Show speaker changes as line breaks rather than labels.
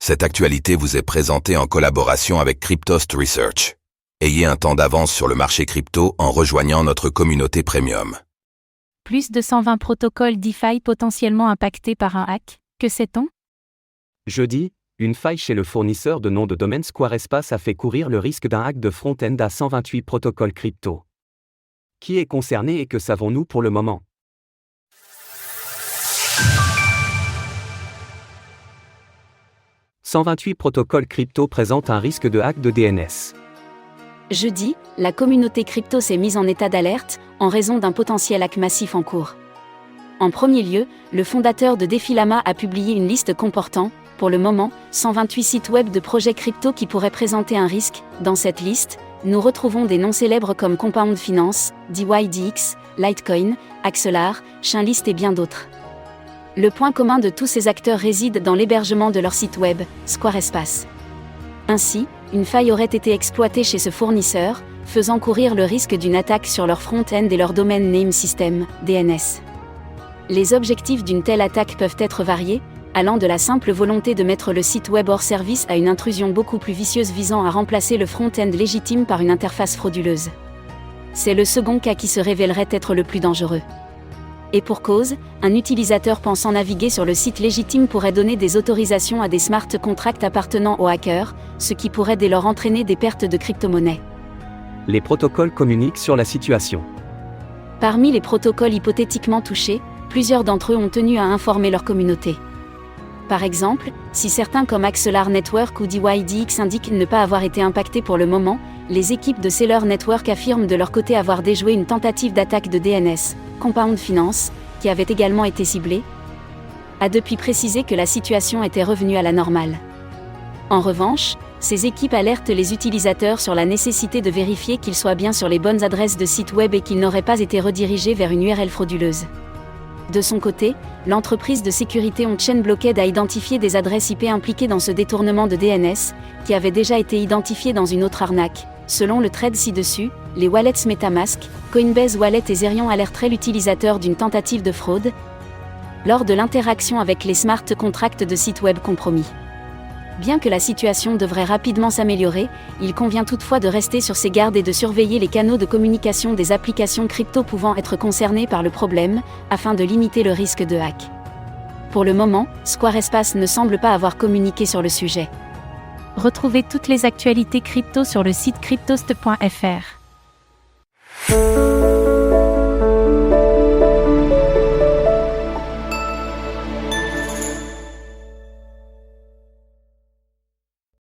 Cette actualité vous est présentée en collaboration avec Cryptost Research. Ayez un temps d'avance sur le marché crypto en rejoignant notre communauté premium.
Plus de 120 protocoles DeFi potentiellement impactés par un hack, que sait-on ?
Jeudi, une faille chez le fournisseur de nom de domaine Squarespace a fait courir le risque d'un hack de front-end à 128 protocoles crypto. Qui est concerné et que savons-nous pour le moment ? « 128 protocoles crypto présentent un risque de hack de DNS. »
Jeudi, la communauté crypto s'est mise en état d'alerte, en raison d'un potentiel hack massif en cours. En premier lieu, le fondateur de DeFi Lama a publié une liste comportant, pour le moment, 128 sites web de projets crypto qui pourraient présenter un risque. Dans cette liste, nous retrouvons des noms célèbres comme Compound Finance, DYDX, Litecoin, Axelar, Chainlist et bien d'autres. Le point commun de tous ces acteurs réside dans l'hébergement de leur site web, Squarespace. Ainsi, une faille aurait été exploitée chez ce fournisseur, faisant courir le risque d'une attaque sur leur front-end et leur domain name system, DNS. Les objectifs d'une telle attaque peuvent être variés, allant de la simple volonté de mettre le site web hors service à une intrusion beaucoup plus vicieuse visant à remplacer le front-end légitime par une interface frauduleuse. C'est le second cas qui se révélerait être le plus dangereux. Et pour cause, un utilisateur pensant naviguer sur le site légitime pourrait donner des autorisations à des smart contracts appartenant aux hackers, ce qui pourrait dès lors entraîner des pertes de crypto-monnaies.
Les protocoles communiquent sur la situation.
Parmi les protocoles hypothétiquement touchés, plusieurs d'entre eux ont tenu à informer leur communauté. Par exemple, si certains comme Axelar Network ou DYDX indiquent ne pas avoir été impactés pour le moment, les équipes de Seller Network affirment de leur côté avoir déjoué une tentative d'attaque de DNS, Compound Finance, qui avait également été ciblée, a depuis précisé que la situation était revenue à la normale. En revanche, ces équipes alertent les utilisateurs sur la nécessité de vérifier qu'ils soient bien sur les bonnes adresses de sites web et qu'ils n'auraient pas été redirigés vers une URL frauduleuse. De son côté, l'entreprise de sécurité On-Chain Blockade a identifié des adresses IP impliquées dans ce détournement de DNS, qui avait déjà été identifié dans une autre arnaque. Selon le thread ci-dessus, les wallets MetaMask, Coinbase Wallet et Zerion alerteraient l'utilisateur d'une tentative de fraude lors de l'interaction avec les smart contracts de sites web compromis. Bien que la situation devrait rapidement s'améliorer, il convient toutefois de rester sur ses gardes et de surveiller les canaux de communication des applications crypto pouvant être concernées par le problème, afin de limiter le risque de hack. Pour le moment, Squarespace ne semble pas avoir communiqué sur le sujet.
Retrouvez toutes les actualités crypto sur le site cryptost.fr.